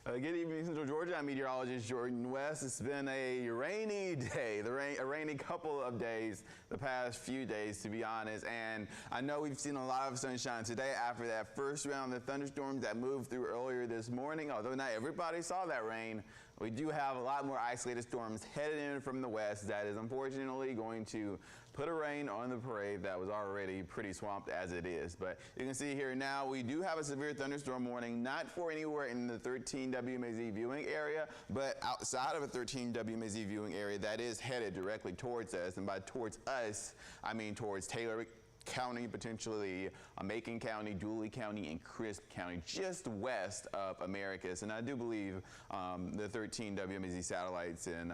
Good evening, Central Georgia. I'm meteorologist Jordan West. It's been a rainy day, a rainy couple of days, the past few days, to be honest. And I know we've seen a lot of sunshine today after that first round of thunderstorms that moved through earlier this morning. Although not everybody saw that rain, we do have a lot more isolated storms headed in from the west that is unfortunately going to put a rain on the parade that was already pretty swamped as it is. But you can see here now we do have a severe thunderstorm warning, not for anywhere in the 13 WMAZ viewing area, but outside of a 13 WMAZ viewing area that is headed directly towards us. And by towards us, I mean towards Taylor County, potentially Macon County, Dooley County, and Crisp County, just west of Americus. And I do believe the 13 WMAZ satellites, and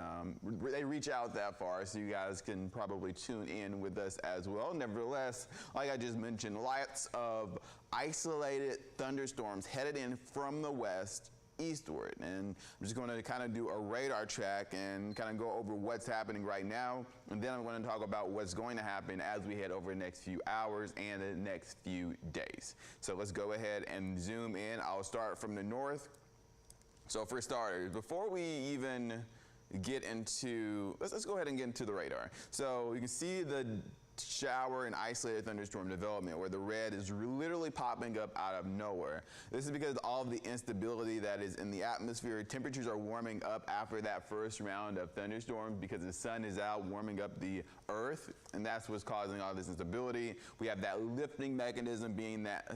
they reach out that far, so you guys can probably tune in with us as well. Nevertheless, like I just mentioned, lots of isolated thunderstorms headed in from the west eastward, and I'm just going to kind of do a radar track and kind of go over what's happening right now, and then I'm going to talk about what's going to happen as we head over the next few hours and the next few days. So let's go ahead and zoom in. I'll start from the north. So for starters, before we even get into, let's go ahead and get into the radar. So you can see the shower and isolated thunderstorm development where the red is literally popping up out of nowhere. This is because all of the instability that is in the atmosphere. Temperatures are warming up after that first round of thunderstorms because the sun is out warming up the earth, and that's what's causing all this instability. We have that lifting mechanism being that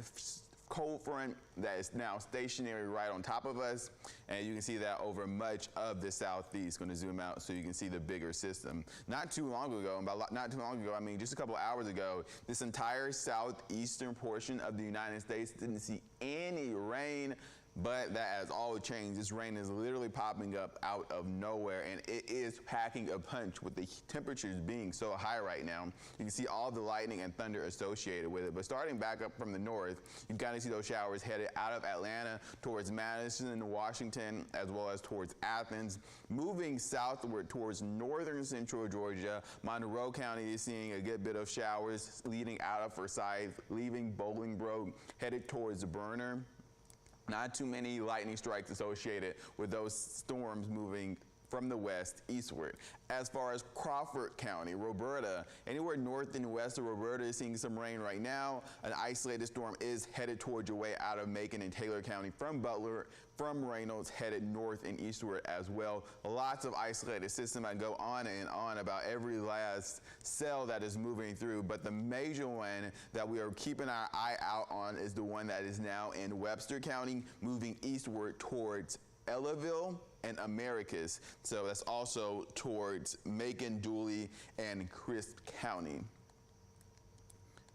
cold front that is now stationary right on top of us, and you can see that over much of the southeast. Going to zoom out so you can see the bigger system. Not too long ago, and by not too long ago I mean just a couple of hours ago, this entire southeastern portion of the United States didn't see any rain. But that has all changed. This rain is literally popping up out of nowhere, and it is packing a punch with the temperatures being so high right now. You can see all the lightning and thunder associated with it. But starting back up from the north, you can kind of see those showers headed out of Atlanta towards Madison and Washington, as well as towards Athens. Moving southward towards northern central Georgia, Monroe County is seeing a good bit of showers leading out of Forsyth, leaving Bolingbroke, headed towards Berner. Not too many lightning strikes associated with those storms moving from the west eastward. As far as Crawford County, Roberta, anywhere north and west of Roberta is seeing some rain right now. An isolated storm is headed towards your way out of Macon and Taylor County from Butler, from Reynolds, headed north and eastward as well. Lots of isolated systems. I go on and on about every last cell that is moving through, but the major one that we are keeping our eye out on is the one that is now in Webster County, moving eastward towards Ellaville and Americus. So that's also towards Macon, Dooley, and Crisp County.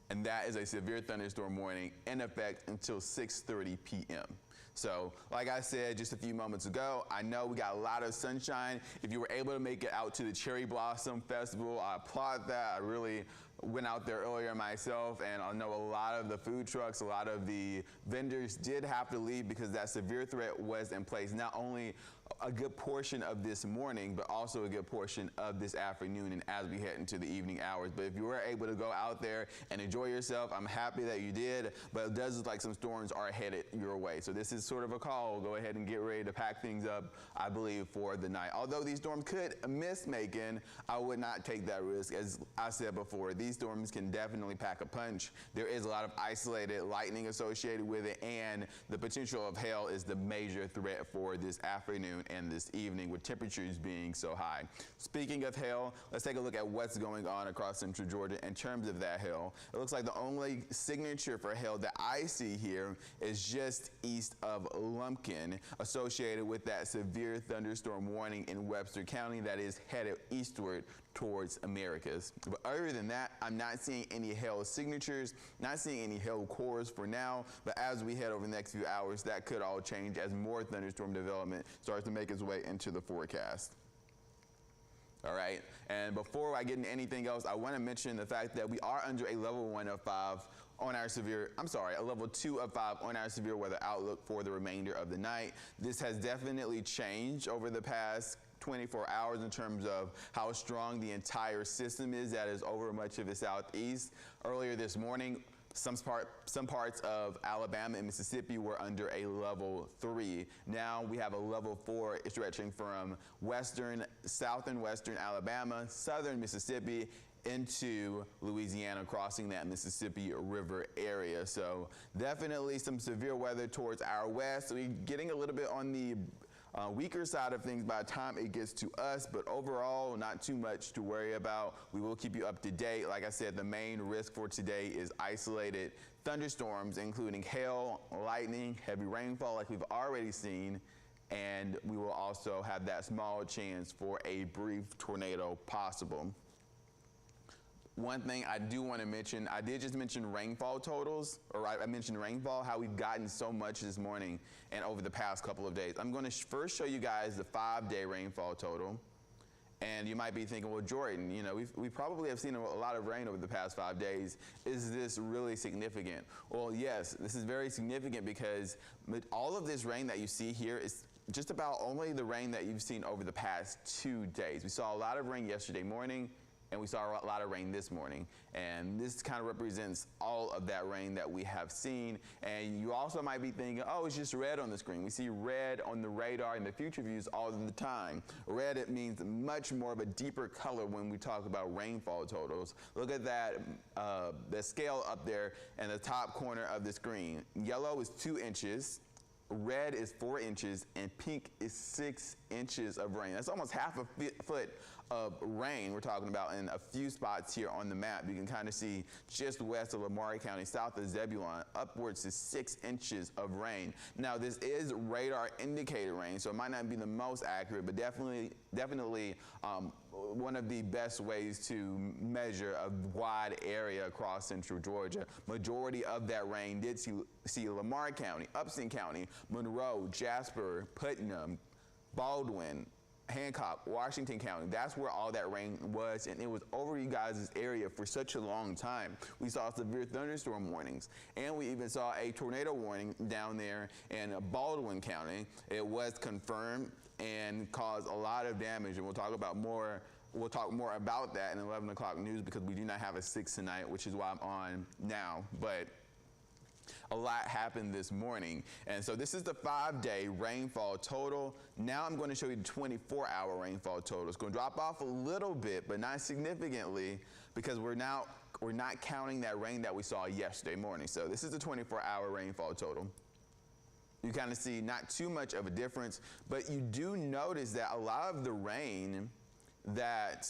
And that is a severe thunderstorm warning in effect until 6:30 p.m. So, like I said just a few moments ago, I know we got a lot of sunshine. If you were able to make it out to the Cherry Blossom Festival, I applaud that. I really went out there earlier myself, and I know a lot of the food trucks, a lot of the vendors did have to leave because that severe threat was in place. Not only a good portion of this morning, but also a good portion of this afternoon and as we head into the evening hours. But if you were able to go out there and enjoy yourself, I'm happy that you did, but it does look like some storms are headed your way. So this is sort of a call. Go ahead and get ready to pack things up, I believe, for the night. Although these storms could miss Macon, I would not take that risk. As I said before, these storms can definitely pack a punch. There is a lot of isolated lightning associated with it, and the potential of hail is the major threat for this afternoon and this evening, with temperatures being so high. Speaking of hail, let's take a look at what's going on across central Georgia in terms of that hail. It looks like the only signature for hail that I see here is just east of Lumpkin, associated with that severe thunderstorm warning in Webster County that is headed eastward towards Americas. But other than that, I'm not seeing any hail signatures, not seeing any hail cores for now, but as we head over the next few hours, that could all change as more thunderstorm development starts to make its way into the forecast. All right, and before I get into anything else, I want to mention the fact that we are under a level 1 of 5 on our severe, a level 2 of 5 on our severe weather outlook for the remainder of the night. This has definitely changed over the past 24 hours in terms of how strong the entire system is that is over much of the southeast. Earlier this morning, Some parts of Alabama and Mississippi were under a level 3. Now we have a level 4 stretching from south and western Alabama, southern Mississippi, into Louisiana, crossing that Mississippi River area. So definitely some severe weather towards our west. We're getting a little bit on the weaker side of things by the time it gets to us, but overall not too much to worry about. We will keep you up to date. Like I said, the main risk for today is isolated thunderstorms, including hail, lightning, heavy rainfall like we've already seen, and we will also have that small chance for a brief tornado possible. One thing I do want to mention, I did just mention rainfall totals, or I mentioned rainfall, how we've gotten so much this morning and over the past couple of days. I'm going to first show you guys the 5-day rainfall total. And you might be thinking, well, Jordan, you know, we probably have seen a lot of rain over the past 5 days. Is this really significant? Well, yes, this is very significant because all of this rain that you see here is just about only the rain that you've seen over the past 2 days. We saw a lot of rain yesterday morning, and we saw a lot of rain this morning. And this kind of represents all of that rain that we have seen. And you also might be thinking, oh, it's just red on the screen. We see red on the radar and the future views all the time. Red, it means much more of a deeper color when we talk about rainfall totals. Look at that, the scale up there in the top corner of the screen. Yellow is 2 inches. Red is 4 inches, and pink is 6 inches of rain. That's almost half a foot of rain we're talking about in a few spots here on the map. You can kind of see just west of Lamar County, south of Zebulon, upwards to 6 inches of rain. Now, this is radar indicated rain, so it might not be the most accurate, but definitely one of the best ways to measure a wide area across central Georgia. Majority of that rain did see Lamar County, Upson County, Monroe, Jasper, Putnam, Baldwin, Hancock, Washington County. That's where all that rain was, and it was over you guys' area for such a long time. We saw severe thunderstorm warnings, and we even saw a tornado warning down there in Baldwin County. It was confirmed and caused a lot of damage, and we'll talk more about that in 11 o'clock news, because we do not have a 6 tonight, which is why I'm on now. But a lot happened this morning. And so this is the 5-day rainfall total. Now I'm going to show you the 24-hour rainfall total. It's going to drop off a little bit, but not significantly, because we're not counting that rain that we saw yesterday morning. So this is the 24-hour rainfall total. You kind of see not too much of a difference, but you do notice that a lot of the rain that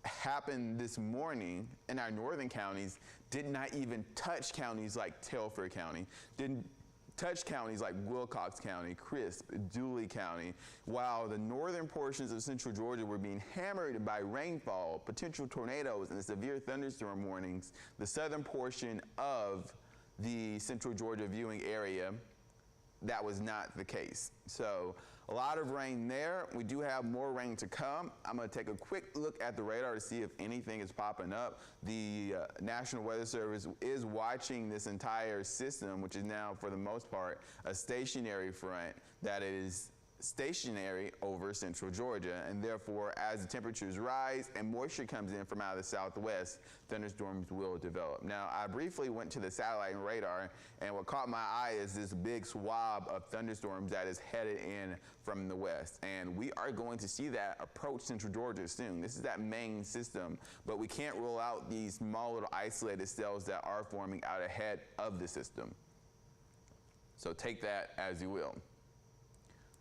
happened this morning in our northern counties did not even touch counties like Telfair County, didn't touch counties like Wilcox County, Crisp, Dooley County. While the northern portions of central Georgia were being hammered by rainfall, potential tornadoes, and severe thunderstorm warnings, the southern portion of the central Georgia viewing area, that was not the case. So a lot of rain there. We do have more rain to come. I'm going to take a quick look at the radar to see if anything is popping up. The National Weather Service is watching this entire system, which is now, for the most part, a stationary front that is stationary over central Georgia, and therefore, as the temperatures rise and moisture comes in from out of the southwest, thunderstorms will develop. Now, I briefly went to the satellite and radar, and what caught my eye is this big swab of thunderstorms that is headed in from the west, and we are going to see that approach central Georgia soon. This is that main system, but we can't rule out these small little isolated cells that are forming out ahead of the system. So take that as you will.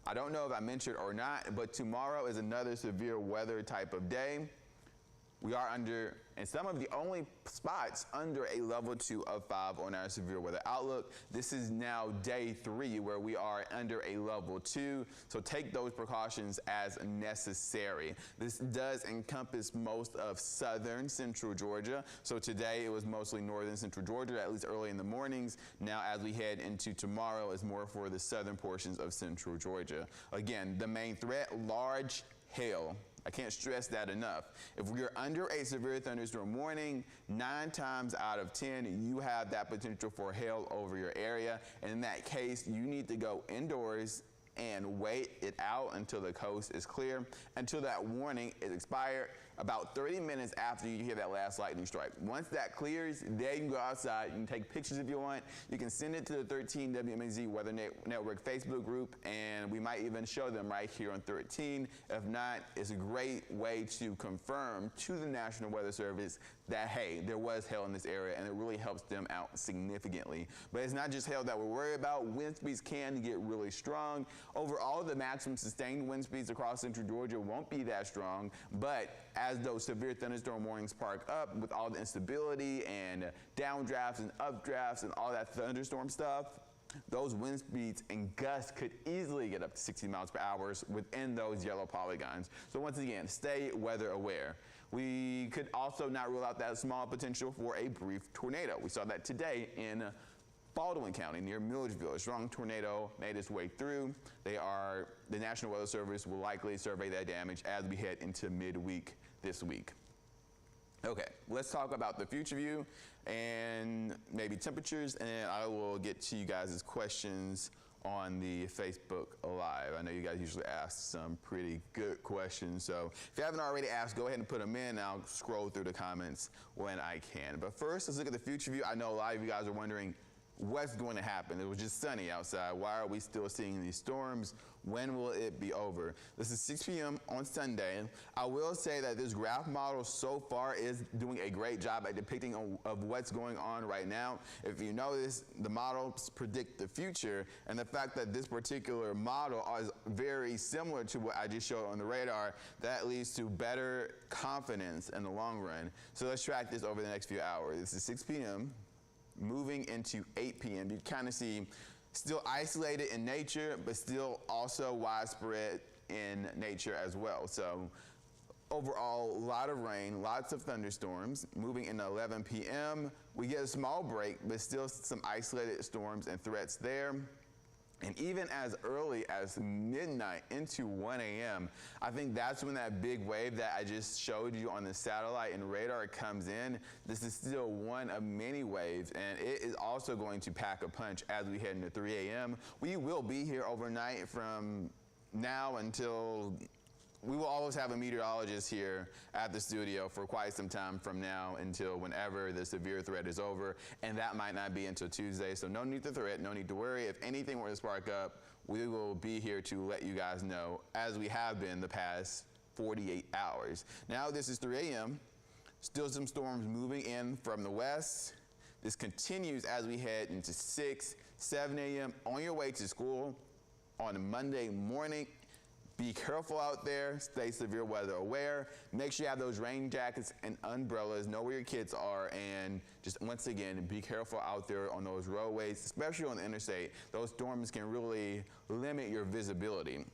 I don't know if I mentioned or not, but tomorrow is another severe weather type of day. We are under, in some of the only spots, under a level 2 of 5 on our severe weather outlook. This is now day 3 where we are under a level 2. So take those precautions as necessary. This does encompass most of southern central Georgia. So today it was mostly northern central Georgia, at least early in the mornings. Now as we head into tomorrow, it's more for the southern portions of central Georgia. Again, the main threat, large hail. I can't stress that enough. If we're under a severe thunderstorm warning, 9 times out of 10, you have that potential for hail over your area. And in that case, you need to go indoors and wait it out until the coast is clear, until that warning is expired. about 30 minutes after you hear that last lightning strike. Once that clears, then you can go outside. You can take pictures if you want. You can send it to the 13 WMAZ Weather Network Facebook group, and we might even show them right here on 13. If not, it's a great way to confirm to the National Weather Service that, hey, there was hail in this area, and it really helps them out significantly. But it's not just hail that we're worried about. Wind speeds can get really strong. Overall, the maximum sustained wind speeds across central Georgia won't be that strong, but as those severe thunderstorm warnings spark up with all the instability and downdrafts and updrafts and all that thunderstorm stuff, those wind speeds and gusts could easily get up to 60 miles per hour within those yellow polygons. So once again, stay weather aware. We could also not rule out that small potential for a brief tornado. We saw that today in Baldwin County near Milledgeville. A strong tornado made its way through. The National Weather Service will likely survey that damage as we head into midweek this week. Okay, let's talk about the future view and maybe temperatures, and I will get to you guys' questions on the Facebook Live. I know you guys usually ask some pretty good questions, so if you haven't already asked, go ahead and put them in, and I'll scroll through the comments when I can. But first, let's look at the future view. I know a lot of you guys are wondering what's going to happen. It was just sunny outside. Why are we still seeing these storms? When will it be over? This is 6 p.m. on Sunday. I will say that this graph model so far is doing a great job at depicting of what's going on right now. If you notice, the models predict the future, and the fact that this particular model is very similar to what I just showed on the radar, that leads to better confidence in the long run. So let's track this over the next few hours. This is 6 p.m. moving into 8 p.m. You kind of see still isolated in nature, but still also widespread in nature as well. So overall, a lot of rain, lots of thunderstorms. Moving into 11 p.m., we get a small break, but still some isolated storms and threats there. And even as early as midnight into 1 a.m., I think that's when that big wave that I just showed you on the satellite and radar comes in. This is still one of many waves, and it is also going to pack a punch as we head into 3 a.m. We will be here overnight from now until we will always have a meteorologist here at the studio for quite some time from now until whenever the severe threat is over, and that might not be until Tuesday, so no need to threat, no need to worry. If anything were to spark up, we will be here to let you guys know, as we have been the past 48 hours. Now this is 3 a.m., still some storms moving in from the west. This continues as we head into 6, 7 a.m. on your way to school on Monday morning. Be careful out there, stay severe weather aware, make sure you have those rain jackets and umbrellas, know where your kids are, and just once again, be careful out there on those roadways, especially on the interstate. Those storms can really limit your visibility.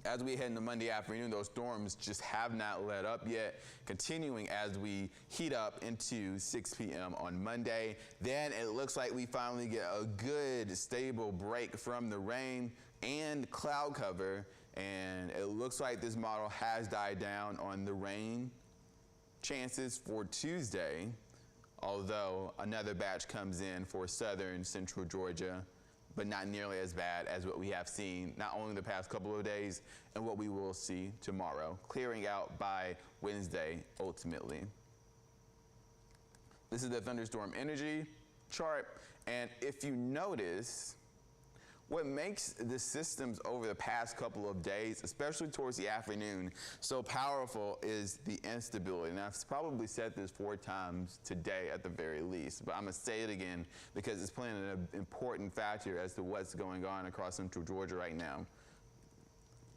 As we head into Monday afternoon, those storms just have not let up yet, continuing as we heat up into 6 p.m. on Monday. Then it looks like we finally get a good, stable break from the rain and cloud cover, and it looks like this model has died down on the rain chances for Tuesday, although another batch comes in for southern central Georgia, but not nearly as bad as what we have seen not only the past couple of days and what we will see tomorrow, clearing out by Wednesday ultimately. This is the thunderstorm energy chart, and if you notice, what makes the systems over the past couple of days, especially towards the afternoon, so powerful is the instability. And I've probably said this 4 times today at the very least, but I'm gonna say it again because it's playing an important factor as to what's going on across central Georgia right now.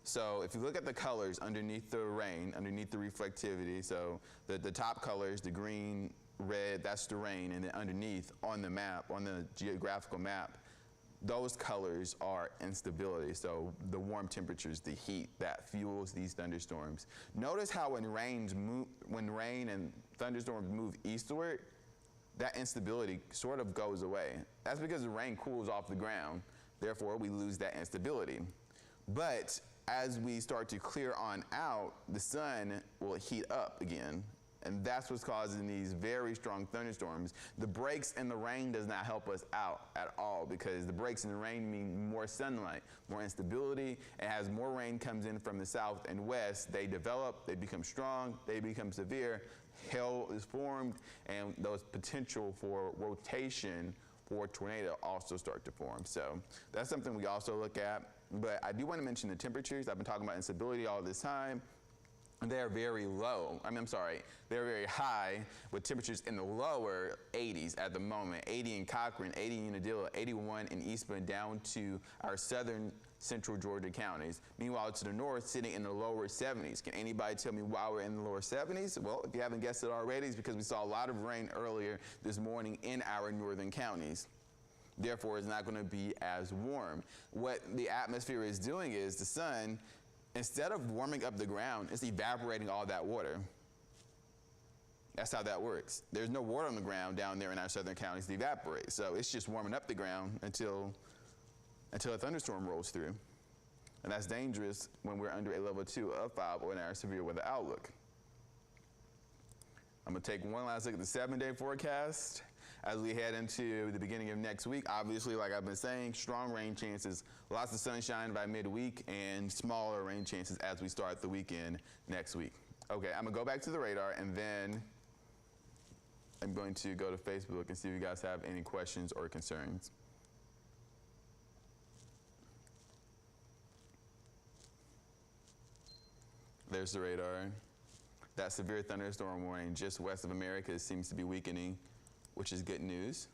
So if you look at the colors underneath the rain, underneath the reflectivity, so the top colors, the green, red, that's the rain, and then underneath on the map, on the geographical map, those colors are instability, so the warm temperatures, the heat that fuels these thunderstorms. Notice how when rain and thunderstorms move eastward, that instability sort of goes away. That's because the rain cools off the ground, therefore we lose that instability. But as we start to clear on out, the sun will heat up again, and that's what's causing these very strong thunderstorms. The breaks in the rain does not help us out at all, because the breaks in the rain mean more sunlight, more instability, and as more rain comes in from the south and west, they develop, they become strong, they become severe, hail is formed, and those potential for rotation for tornado also start to form. So that's something we also look at. But I do want to mention the temperatures. I've been talking about instability all this time. They're very low. They're very high with temperatures in the lower 80s at the moment. 80 in Cochran, 80 in Unadilla, 81 in East Bend, down to our southern central Georgia counties. Meanwhile, to the north, sitting in the lower 70s. Can anybody tell me why we're in the lower 70s? Well, if you haven't guessed it already, it's because we saw a lot of rain earlier this morning in our northern counties. Therefore, it's not going to be as warm. What the atmosphere is doing is the sun, instead of warming up the ground, it's evaporating all that water. That's how that works. There's no water on the ground down there in our southern counties to evaporate. So it's just warming up the ground until a thunderstorm rolls through. And that's dangerous when we're under a level 2 of 5 or in our severe weather outlook. I'm going to take one last look at the 7-day forecast as we head into the beginning of next week. Obviously, like I've been saying, strong rain chances, lots of sunshine by midweek, and smaller rain chances as we start the weekend next week. Okay, I'm gonna go back to the radar, and then I'm going to go to Facebook and see if you guys have any questions or concerns. There's the radar. That severe thunderstorm warning just west of America seems to be weakening, which is good news.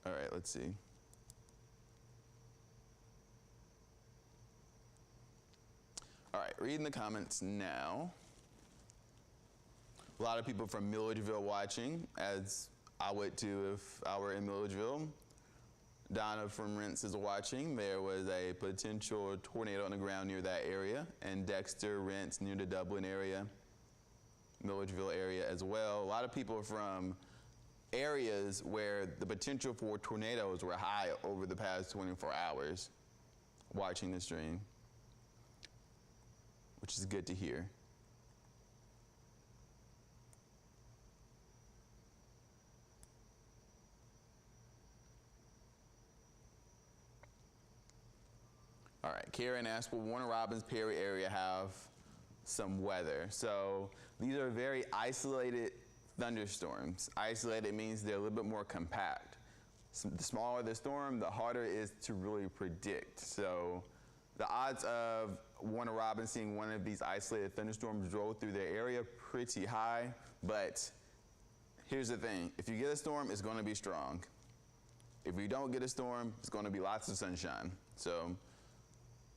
All right, let's see. All right, reading the comments now. A lot of people from Milledgeville watching, as I would too if I were in Milledgeville. Donna from Rents is watching. There was a potential tornado on the ground near that area, and Dexter, Rents, near the Dublin area, Milledgeville area as well. A lot of people from areas where the potential for tornadoes were high over the past 24 hours watching the stream, which is good to hear. All right, Karen asked, will Warner Robins Perry area have some weather? So these are very isolated thunderstorms. Isolated means they're a little bit more compact. So the smaller the storm, the harder it is to really predict. So the odds of Warner Robins seeing one of these isolated thunderstorms roll through their area, pretty high. But here's the thing, if you get a storm, it's gonna be strong. If you don't get a storm, it's gonna be lots of sunshine. So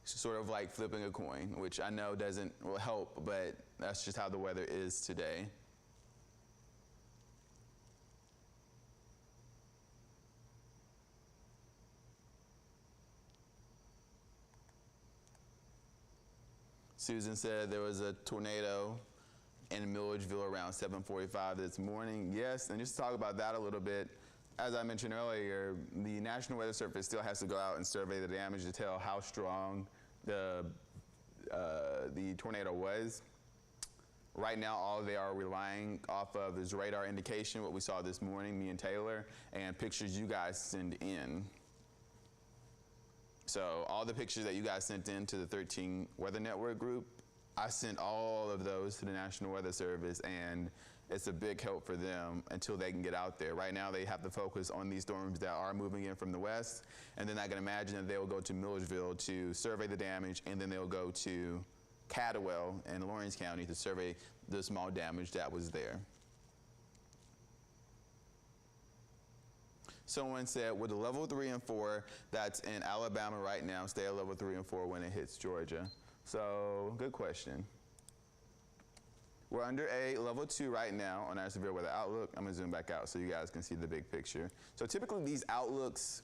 it's sort of like flipping a coin, which I know doesn't help, but that's just how the weather is today. Susan said there was a tornado in Milledgeville around 7:45 this morning. Yes, and just to talk about that a little bit, as I mentioned earlier, the National Weather Service still has to go out and survey the damage to tell how strong the tornado was. Right now, all they are relying off of is radar indication, what we saw this morning, me and Taylor, and pictures you guys send in. So all the pictures that you guys sent in to the 13 Weather Network group, I sent all of those to the National Weather Service, and it's a big help for them until they can get out there. Right now, they have to focus on these storms that are moving in from the west, and then I can imagine that they will go to Milledgeville to survey the damage, and then they'll go to Cadwell and Lawrence County to survey the small damage that was there. Someone said, would the level 3 and 4 that's in Alabama right now stay at level 3 and 4 when it hits Georgia? So, good question. We're under a level 2 right now on our severe weather outlook. I'm gonna zoom back out so you guys can see the big picture. So typically these outlooks,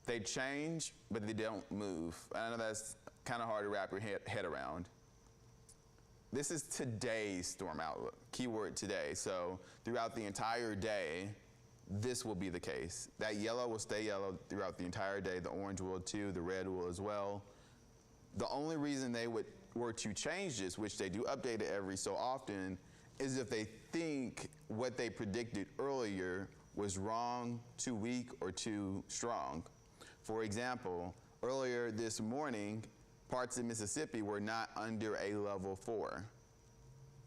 they change, but they don't move. I know that's kind of hard to wrap your head around. this is today's storm outlook, keyword today. So throughout the entire day, this will be the case. That yellow will stay yellow throughout the entire day. The orange will too, the red will as well. The only reason they were to change this, which they do update it every so often, is if they think what they predicted earlier was wrong, too weak, or too strong. For example, earlier this morning, parts of Mississippi were not under a level 4.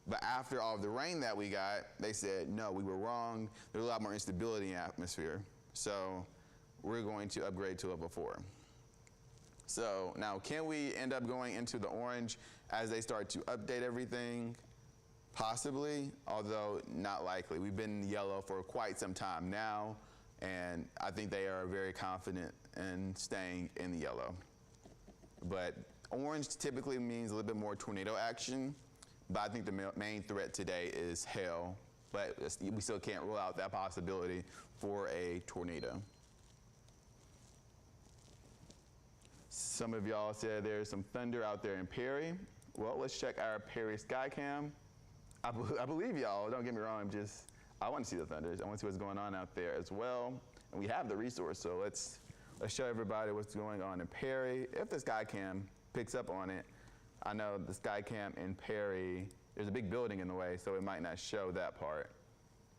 But after all of the rain that we got, they said, no, we were wrong. There's a lot more instability in the atmosphere. So we're going to upgrade to level 4. So now, can we end up going into the orange as they start to update everything? Possibly, although not likely. We've been in yellow for quite some time now, and I think they are very confident in staying in the yellow. But orange typically means a little bit more tornado action, but I think the main threat today is hail, but we still can't rule out that possibility for a tornado. Some of y'all said there's some thunder out there in Perry. Well, let's check our Perry Skycam. I believe y'all, don't get me wrong, I want to see the thunders. I want to see what's going on out there as well. And we have the resource, so let's show everybody what's going on in Perry. If the Skycam picks up on it, I know the Skycam in Perry, there's a big building in the way, so it might not show that part.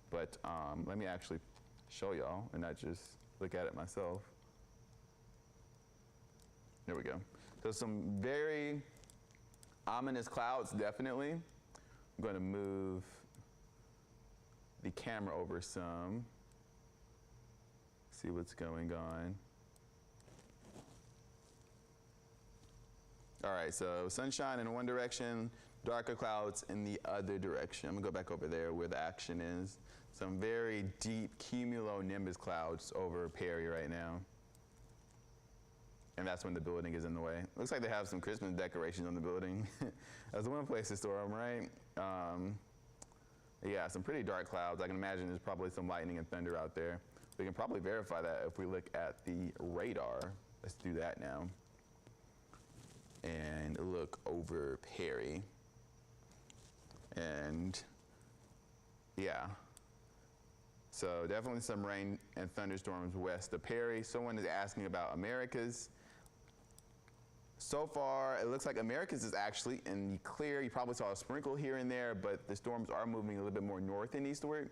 But let me actually show y'all and not just look at it myself. There we go. So some very ominous clouds, definitely. I'm going to move the camera over some, see what's going on. All right, so sunshine in one direction, darker clouds in the other direction. I'm gonna go back over there where the action is. Some very deep cumulonimbus clouds over Perry right now. And that's when the building is in the way. Looks like they have some Christmas decorations on the building. That's one place to store them, right? Yeah, some pretty dark clouds. I can imagine there's probably some lightning and thunder out there. We can probably verify that if we look at the radar. Let's do that now. And look over Perry. And yeah. So definitely some rain and thunderstorms west of Perry. Someone is asking about Americas. So far, it looks like Americas is actually in the clear. You probably saw a sprinkle here and there, but the storms are moving a little bit more north and eastward,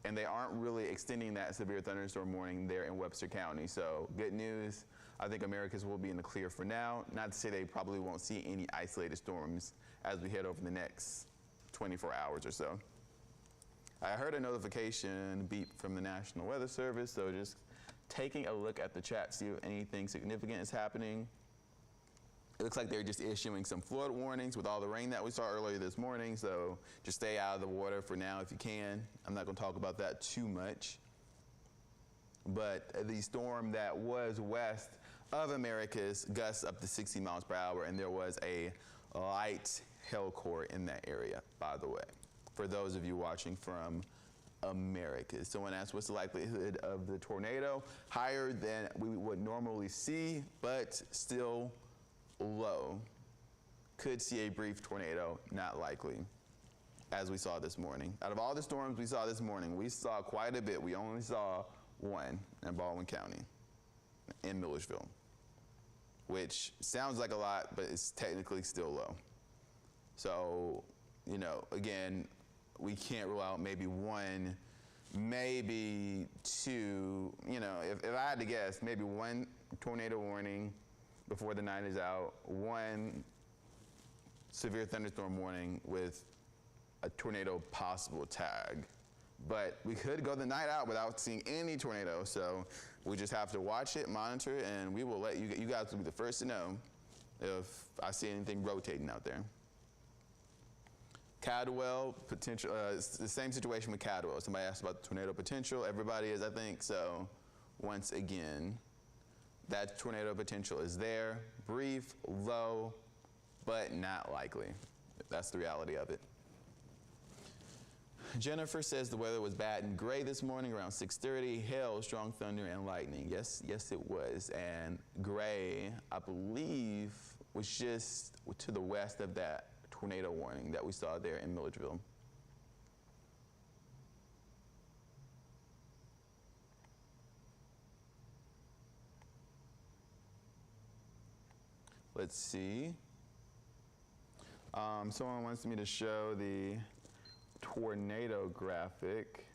and they aren't really extending that severe thunderstorm warning there in Webster County. So good news. I think Americas will be in the clear for now. Not to say they probably won't see any isolated storms as we head over the next 24 hours or so. I heard a notification beep from the National Weather Service, so just taking a look at the chat, see if anything significant is happening. It looks like they're just issuing some flood warnings with all the rain that we saw earlier this morning, so just stay out of the water for now if you can. I'm not going to talk about that too much. But the storm that was west of Americas gusts up to 60 miles per hour, and there was a light hail core in that area, by the way, for those of you watching from Americas. Someone asked, what's the likelihood of the tornado? Higher than we would normally see, but still low. Could see a brief tornado, not likely, as we saw this morning. Out of all the storms we saw this morning, we saw quite a bit. We only saw one in Baldwin County, in Millersville, which sounds like a lot, but it's technically still low. So, you know, again, we can't rule out maybe one, maybe two, you know, if I had to guess, maybe one tornado warning before the night is out, one severe thunderstorm warning with a tornado possible tag. But we could go the night out without seeing any tornado, so we just have to watch it, monitor it, and we will let you guys will be the first to know if I see anything rotating out there. Cadwell, potential, it's the same situation with Cadwell. Somebody asked about the tornado potential. Everybody is, I think, so once again, that tornado potential is there, brief, low, but not likely. That's the reality of it. Jennifer says the weather was bad and gray this morning around 6:30. Hail, strong thunder, and lightning. Yes, it was. And gray, I believe, was just to the west of that tornado warning that we saw there in Milledgeville. Let's see. Someone wants me to show the tornado graphic.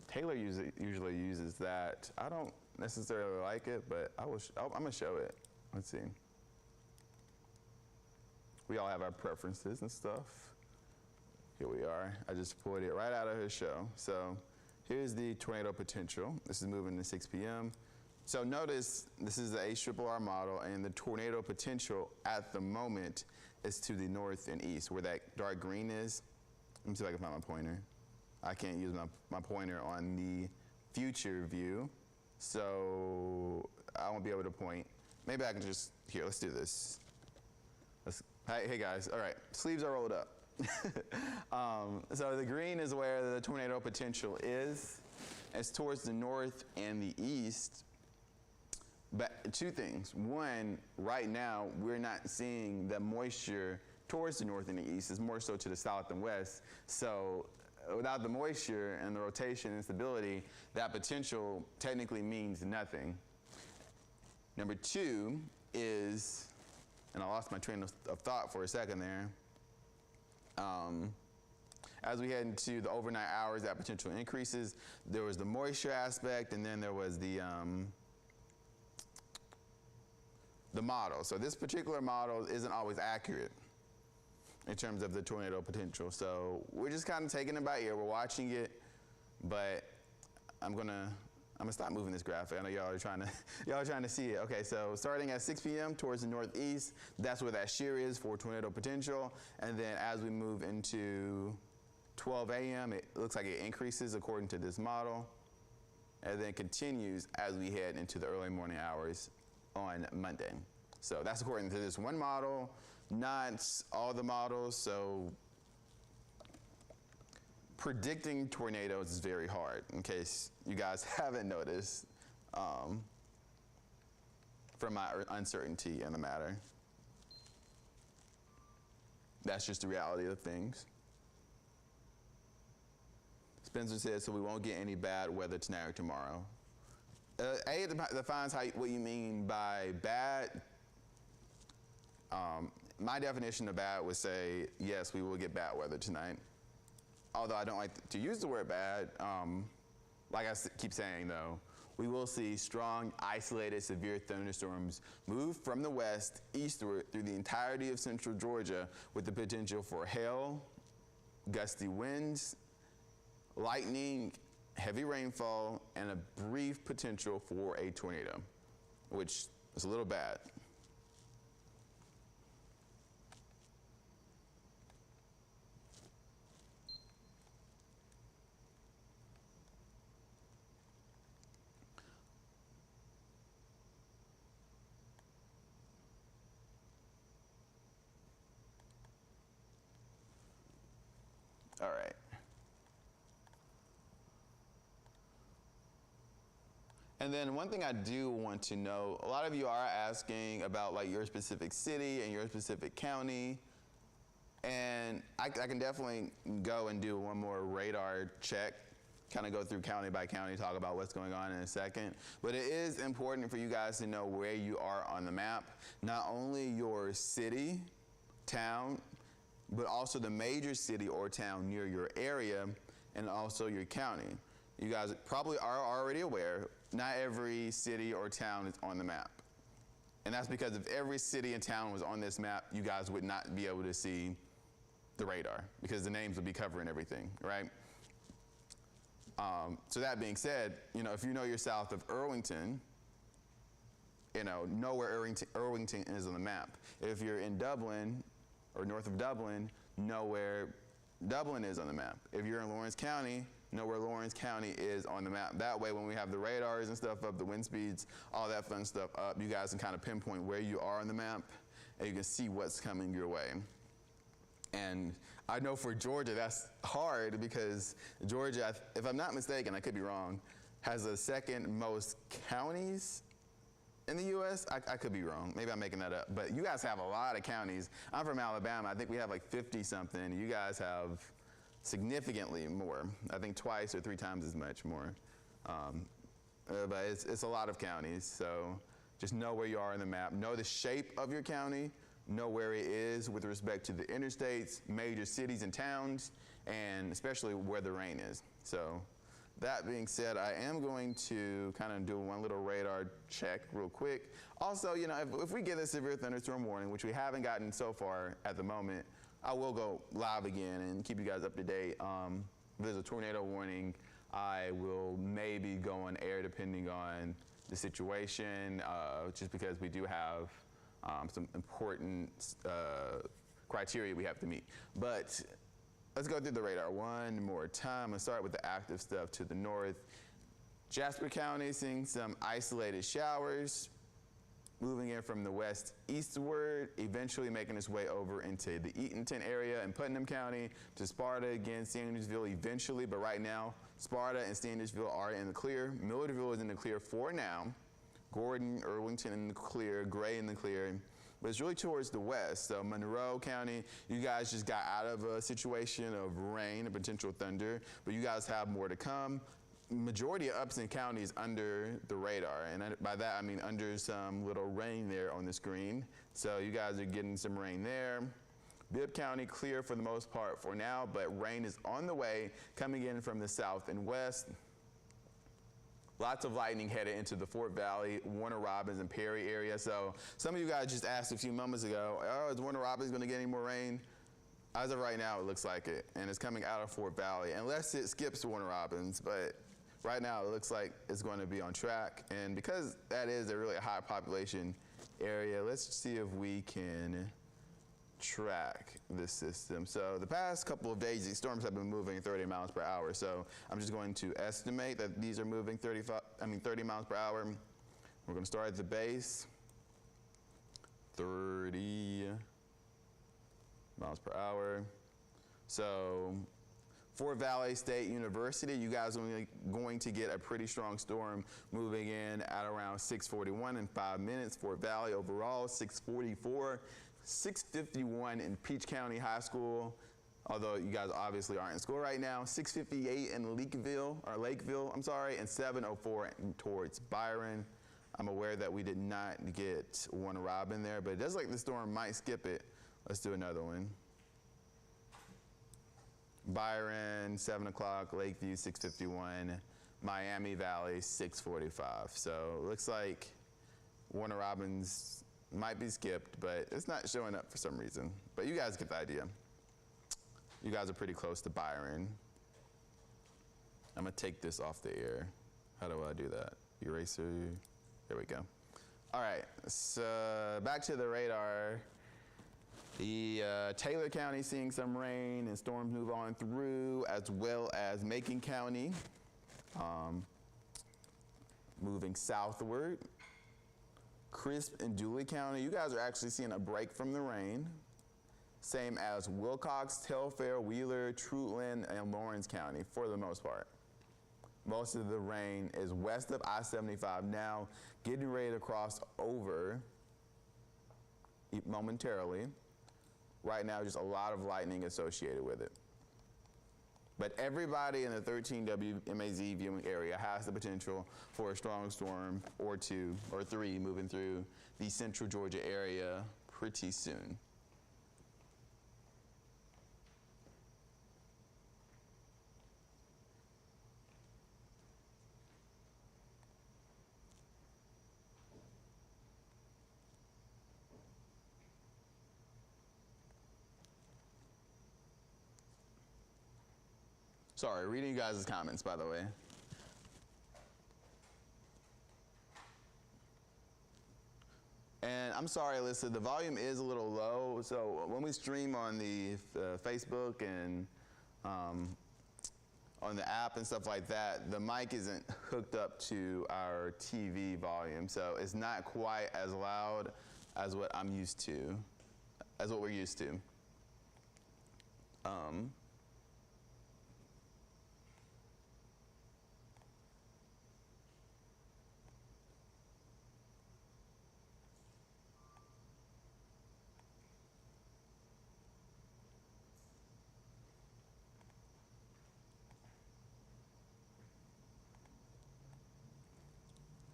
Taylor usually uses that. I don't necessarily like it, but I'm gonna show it. Let's see. We all have our preferences and stuff. Here we are. I just pulled it right out of his show. So here's the tornado potential. This is moving to 6 p.m. So notice this is the HRRR model, and the tornado potential at the moment is to the north and east, where that dark green is. Let me see if I can find my pointer. I can't use my pointer on the future view, so I won't be able to point. Maybe I can just, here, let's do this. Hey guys, all right, sleeves are rolled up. So the green is where the tornado potential is. It's towards the north and the east. But two things. One, right now, we're not seeing the moisture towards the north and the east. It's more so to the south and west. So without the moisture and the rotation and stability, that potential technically means nothing. Number two is, and I lost my train of thought for a second there. As we head into the overnight hours, that potential increases. There was the moisture aspect, and then there was the model. So this particular model isn't always accurate in terms of the tornado potential. So we're just kind of taking it by ear. We're watching it, but I'm gonna stop moving this graphic. I know y'all are trying to see it. Okay, so starting at 6 p.m. towards the northeast, that's where that shear is for tornado potential. And then as we move into 12 a.m., it looks like it increases according to this model, and then continues as we head into the early morning hours on Monday. So that's according to this one model, not all the models. So predicting tornadoes is very hard, in case you guys haven't noticed, from my uncertainty in the matter. That's just the reality of things. Spencer says, so we won't get any bad weather tonight or tomorrow. A defines what you mean by bad. My definition of bad would say, yes, we will get bad weather tonight. Although I don't like to use the word bad, like I keep saying though, we will see strong, isolated, severe thunderstorms move from the west eastward through the entirety of central Georgia, with the potential for hail, gusty winds, lightning, heavy rainfall, and a brief potential for a tornado, which is a little bad. All right. And then one thing I do want to know, a lot of you are asking about like your specific city and your specific county. And I can definitely go and do one more radar check, kind of go through county by county, talk about what's going on in a second. But it is important for you guys to know where you are on the map, not only your city, town, but also the major city or town near your area, and also your county. You guys probably are already aware, not every city or town is on the map. And that's because if every city and town was on this map, you guys would not be able to see the radar, because the names would be covering everything, right? So that being said, if you know you're south of Irwington, know where Irwington is on the map. If you're in Dublin or north of Dublin, know where Dublin is on the map. If you're in Lawrence County, know where Lawrence County is on the map. That way, when we have the radars and stuff up, the wind speeds, all that fun stuff up, you guys can kind of pinpoint where you are on the map, and you can see what's coming your way. And I know for Georgia, that's hard, because Georgia, if I'm not mistaken, I could be wrong, has the second most counties in the U.S., I could be wrong. Maybe I'm making that up. But you guys have a lot of counties. I'm from Alabama. I think we have like 50 something. You guys have significantly more. I think twice or 3 times as much more. But it's a lot of counties. So just know where you are on the map. Know the shape of your county. Know where it is with respect to the interstates, major cities and towns, and especially where the rain is. So that being said, I am going to kind of do one little radar check real quick. Also, you know, if we get a severe thunderstorm warning, which we haven't gotten so far at the moment, I will go live again and keep you guys up to date. If there's a tornado warning, I will maybe go on air depending on the situation, just because we do have some important criteria we have to meet. But let's go through the radar one more time. Let's start with the active stuff to the north. Jasper County seeing some isolated showers, moving in from the west eastward, eventually making its way over into the Eatonton area and Putnam County, to Sparta, again, Sandersville eventually, but right now, Sparta and Sandersville are in the clear. Millerville is in the clear for now. Gordon, Irwington in the clear, Gray in the clear. But it's really towards the west. So Monroe County, you guys just got out of a situation of rain and potential thunder, but you guys have more to come. Majority of Upson County is under the radar, and by that I mean under some little rain there on the screen. So you guys are getting some rain there. Bibb County clear for the most part for now, but rain is on the way, coming in from the south and west. Lots of lightning headed into the Fort Valley, Warner Robins, and Perry area. So some of you guys just asked a few moments ago, oh, is Warner Robins going to get any more rain? As of right now, it looks like it, and it's coming out of Fort Valley, unless it skips Warner Robins. But right now, it looks like it's going to be on track. And because that is a really high population area, let's see if we can track this system. So the past couple of days, these storms have been moving 30 miles per hour. So I'm just going to estimate that these are moving 30 miles per hour. We're going to start at the base, 30 miles per hour. So Fort Valley State University, you guys are going to get a pretty strong storm moving in at around 6:41 in 5 minutes. Fort Valley overall, 6:44. 6:51 in Peach County High School, although you guys obviously aren't in school right now. 6:58 in Lakeville, and 7:04 towards Byron. I'm aware that we did not get Warner Robin there, but it does look like the storm might skip it. Let's do another one. Byron, 7 o'clock, Lakeview, 6:51, Miami Valley, 6:45. So it looks like Warner Robins might be skipped, but it's not showing up for some reason. But you guys get the idea. You guys are pretty close to Byron. I'm gonna take this off the air. How do I do that? Eraser, there we go. All right, so back to the radar. The Taylor County seeing some rain and storms move on through, as well as Macon County moving southward. Crisp and Dooley County, you guys are actually seeing a break from the rain. Same as Wilcox, Telfair, Wheeler, Truitland, and Lawrence County for the most part. Most of the rain is west of I-75 now, getting ready to cross over momentarily. Right now, just a lot of lightning associated with it. But everybody in the 13 WMAZ viewing area has the potential for a strong storm or 2 or 3 moving through the central Georgia area pretty soon. Sorry, reading you guys' comments, by the way. And I'm sorry, Alyssa, the volume is a little low. So when we stream on the Facebook and on the app and stuff like that, the mic isn't hooked up to our TV volume. So it's not quite as loud as what I'm used to, as what we're used to.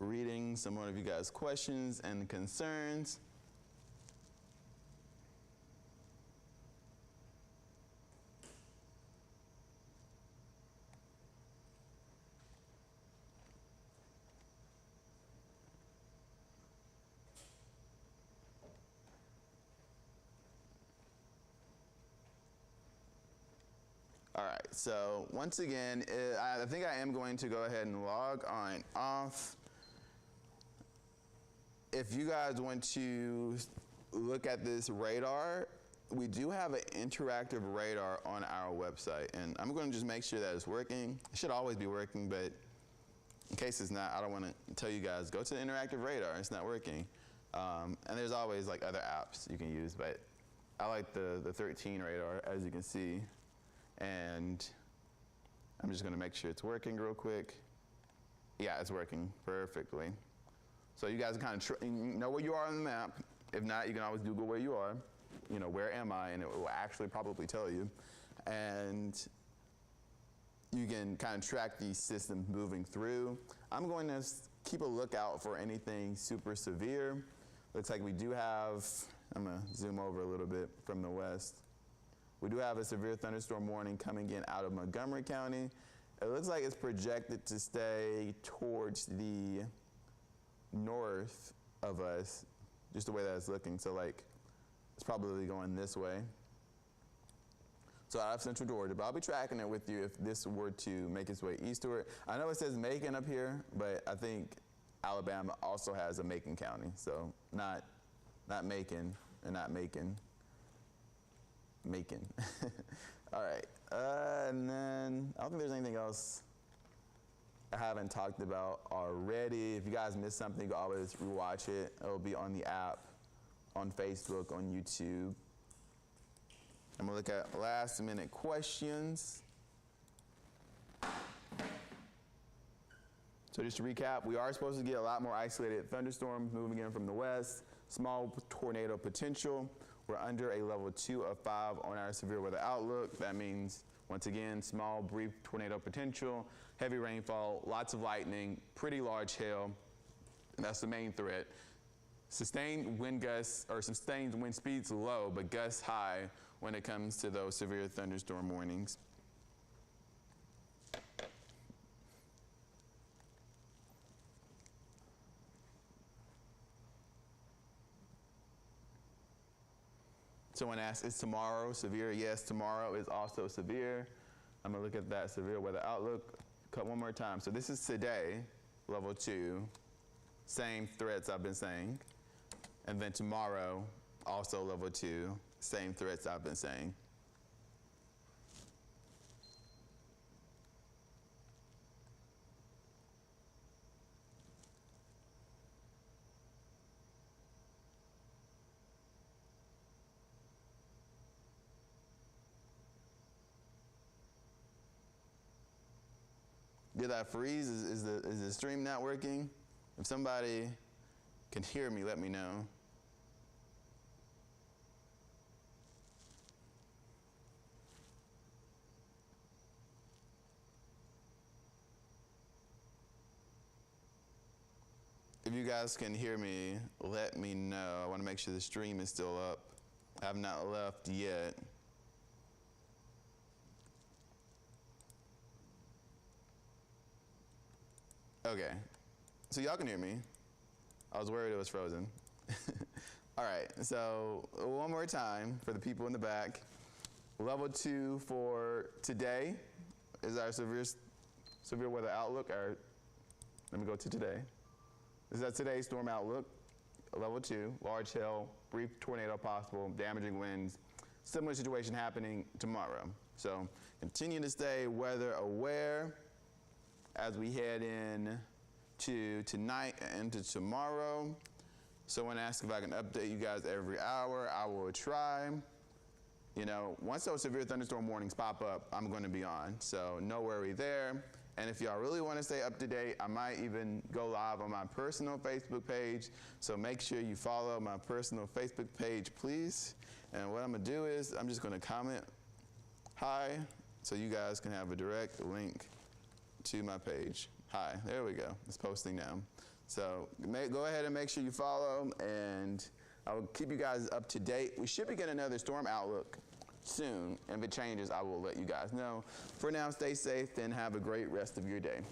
reading some more of you guys' questions and concerns. All right, so once again, I think I am going to go ahead and log on off. If you guys want to look at this radar, we do have an interactive radar on our website, and I'm going to just make sure that it's working. It should always be working, but in case it's not, I don't want to tell you guys, go to the interactive radar, it's not working. And there's always like other apps you can use, but I like the 13 radar, as you can see. And I'm just gonna make sure it's working real quick. Yeah, it's working perfectly. So you guys kind of know where you are on the map. If not, you can always Google where you are. You know, where am I? And it will actually probably tell you. And you can kind of track these systems moving through. I'm going to keep a lookout for anything super severe. Looks like we do have, I'm gonna zoom over a little bit from the west. We do have a severe thunderstorm warning coming in out of Montgomery County. It looks like it's projected to stay towards the north of us, just the way that it's looking. So like, it's probably going this way. So out of central Georgia, but I'll be tracking it with you if this were to make its way eastward. I know it says Macon up here, but I think Alabama also has a Macon County. So not Macon and not Macon. Macon. All right, and then I don't think there's anything else I haven't talked about already. If you guys missed something, you can always rewatch it. It'll be on the app, on Facebook, on YouTube. I'm gonna look at last minute questions. So just to recap, we are supposed to get a lot more isolated thunderstorms moving in from the west, small tornado potential. We're under a level 2 of 5 on our severe weather outlook. That means, once again, small, brief tornado potential, heavy rainfall, lots of lightning, pretty large hail, and that's the main threat. Sustained wind gusts, or sustained wind speeds low, but gusts high when it comes to those severe thunderstorm warnings. Someone asked, is tomorrow severe? Yes, tomorrow is also severe. I'm gonna look at that severe weather outlook one more time. So this is today, level 2, same threats I've been saying. And then tomorrow, also level 2, same threats I've been saying. Did I freeze? Is the stream not working? If somebody can hear me, let me know. If you guys can hear me, let me know. I want to make sure the stream is still up. I have not left yet. Okay, so y'all can hear me. I was worried it was frozen. All right, so one more time for the people in the back. Level 2 for today is our severe weather outlook. Let me go to today. This is our today's storm outlook. Level 2, large hail, brief tornado possible, damaging winds. Similar situation happening tomorrow. So continue to stay weather aware as we head in to tonight and to tomorrow. Someone asked if I can update you guys every hour. I will try. You know, once those severe thunderstorm warnings pop up, I'm going to be on. So no worry there. And if y'all really want to stay up to date, I might even go live on my personal Facebook page. So make sure you follow my personal Facebook page, please. And what I'm going to do is I'm just going to comment hi so you guys can have a direct link to my page. Hi, there we go. It's posting now. So go ahead and make sure you follow, and I will keep you guys up to date. We should be getting another storm outlook soon, and if it changes, I will let you guys know. For now, stay safe and have a great rest of your day.